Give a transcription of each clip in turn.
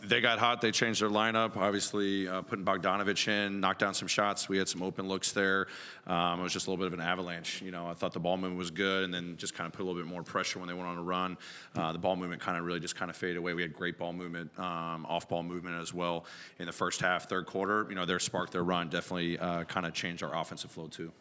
They got hot. They changed their lineup. Obviously, putting Bogdanovich in, knocked down some shots. We had some open looks there. It was just a little bit of an avalanche. You know, I thought the ball movement was good, and then just kind of put a little bit more pressure when they went on a run. The ball movement kind of really just kind of faded away. We had great ball movement, off-ball movement as well in the first half, third quarter. You know, their spark, their run definitely kind of changed our offensive flow too.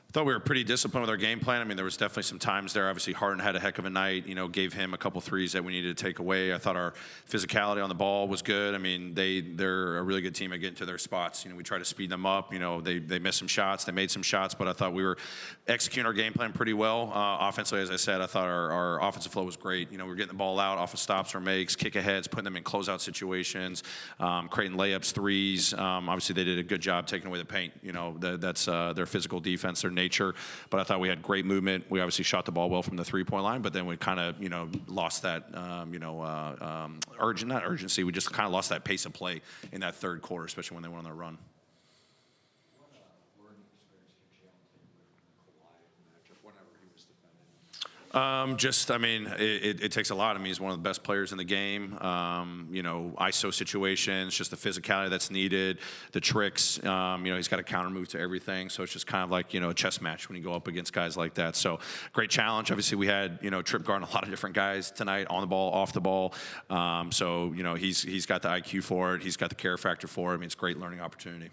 I thought we were pretty disciplined with our game plan. I mean, there was definitely some times there. Obviously, Harden had a heck of a night. You know, gave him a couple threes that we needed to take away. I thought our physicality on the ball was good. I mean, they're a really good team at getting to their spots. You know, we try to speed them up. You know, they missed some shots. They made some shots, but I thought we were executing our game plan pretty well. Offensively, as I said, I thought our offensive flow was great. You know, we were getting the ball out off of stops or makes, kick aheads, putting them in closeout situations, creating layups, threes. Obviously, they did a good job taking away the paint. You know, that's their physical defense, their nature. But I thought we had great movement. We obviously shot the ball well from the three-point line, but then we kind of, you know, lost that, not urgency. We just kind of lost that pace of play in that third quarter, especially when they went on their run. It takes a lot. I mean, he's one of the best players in the game. You know, ISO situations, just the physicality that's needed, the tricks. You know, he's got a counter move to everything. So it's just kind of like, you know, a chess match when you go up against guys like that. So great challenge. Obviously, we had, you know, trip guarding a lot of different guys tonight, on the ball, off the ball. So, you know, he's got the IQ for it. He's got the care factor for it. I mean, it's a great learning opportunity.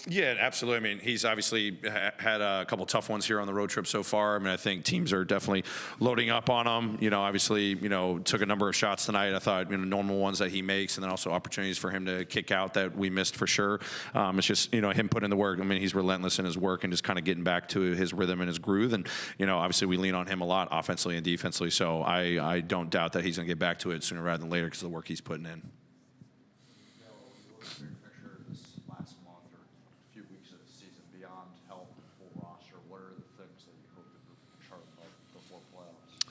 Yeah, absolutely. I mean, he's obviously had a couple tough ones here on the road trip so far. I mean, I think teams are definitely loading up on him. You know, obviously, you know, took a number of shots tonight. I thought, you know, normal ones that he makes, and then also opportunities for him to kick out that we missed for sure. It's just, you know, him putting in the work. I mean, he's relentless in his work and just kind of getting back to his rhythm and his groove. And, you know, obviously we lean on him a lot offensively and defensively. So I don't doubt that he's going to get back to it sooner rather than later because of the work he's putting in.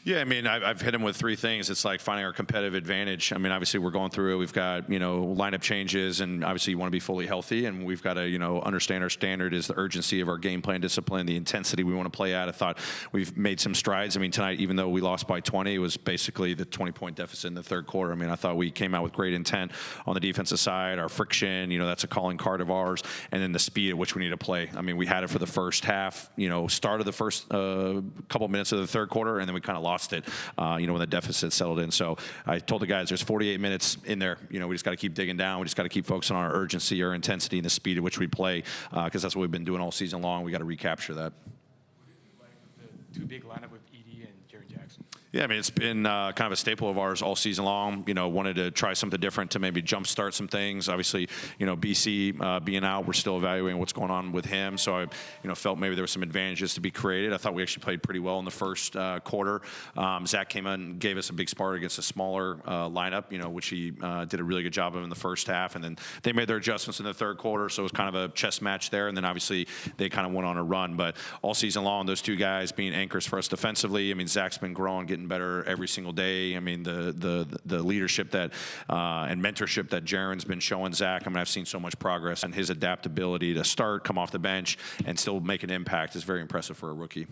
Yeah, I mean, I've hit him with three things. It's like finding our competitive advantage. I mean, obviously, we're going through it. We've got, you know, lineup changes, and obviously, you want to be fully healthy, and we've got to, you know, understand our standard is the urgency of our game plan discipline, the intensity we want to play at. I thought we've made some strides. I mean, tonight, even though we lost by 20, it was basically the 20-point deficit in the third quarter. I mean, I thought we came out with great intent on the defensive side. Our friction, you know, that's a calling card of ours, and then the speed at which we need to play. I mean, we had it for the first half, you know, started the first couple minutes of the third quarter, and then we kind of lost it, you know, when the deficit settled in. So I told the guys there's 48 minutes in there. You know, we just got to keep digging down. We just got to keep focusing on our urgency, our intensity, and the speed at which we play, because that's what we've been doing all season long. We got to recapture that. The two big lineup with Edie and Jerry Jackson. Yeah, I mean, it's been kind of a staple of ours all season long. You know, wanted to try something different to maybe jumpstart some things. Obviously, you know, BC being out, we're still evaluating what's going on with him. So I, you know, felt maybe there were some advantages to be created. I thought we actually played pretty well in the first quarter. Zach came in and gave us a big spark against a smaller lineup, you know, which he did a really good job of in the first half. And then they made their adjustments in the third quarter. So it was kind of a chess match there. And then obviously they kind of went on a run. But all season long, those two guys being anchors for us defensively. I mean, Zach's been growing, getting better every single day. I mean, the leadership that and mentorship that Jaren's been showing Zach. I mean, I've seen so much progress, and his adaptability to start, come off the bench, and still make an impact is very impressive for a rookie.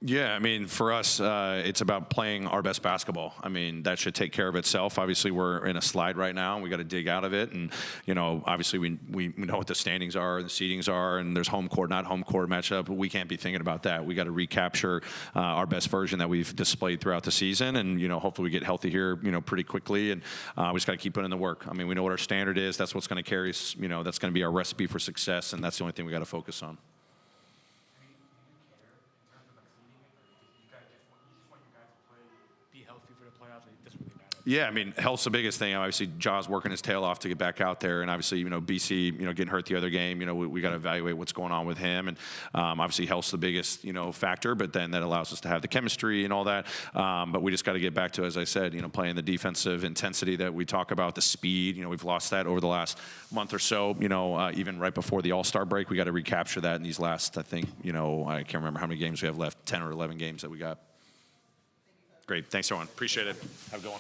Yeah, I mean, for us, it's about playing our best basketball. I mean, that should take care of itself. Obviously, we're in a slide right now, and we got to dig out of it. And, you know, obviously we know what the standings are and the seedings are, and there's home court, not home court matchup. But we can't be thinking about that. We got to recapture our best version that we've displayed throughout the season. And, you know, hopefully we get healthy here, you know, pretty quickly. And we just got to keep putting in the work. I mean, we know what our standard is. That's what's going to carry us. You know, that's going to be our recipe for success, and that's the only thing we got to focus on. Yeah, I mean, health's the biggest thing. Obviously, Ja's working his tail off to get back out there, and obviously, you know, BC, you know, getting hurt the other game. You know, we got to evaluate what's going on with him, and obviously, health's the biggest, you know, factor. But then that allows us to have the chemistry and all that. But we just got to get back to, as I said, you know, playing the defensive intensity that we talk about, the speed. You know, we've lost that over the last month or so. You know, even right before the All-Star break, we got to recapture that in these last, I think, you know, I can't remember how many games we have left, 10 or 11 games that we got. Great. Thanks, everyone. Appreciate it. Have a good one.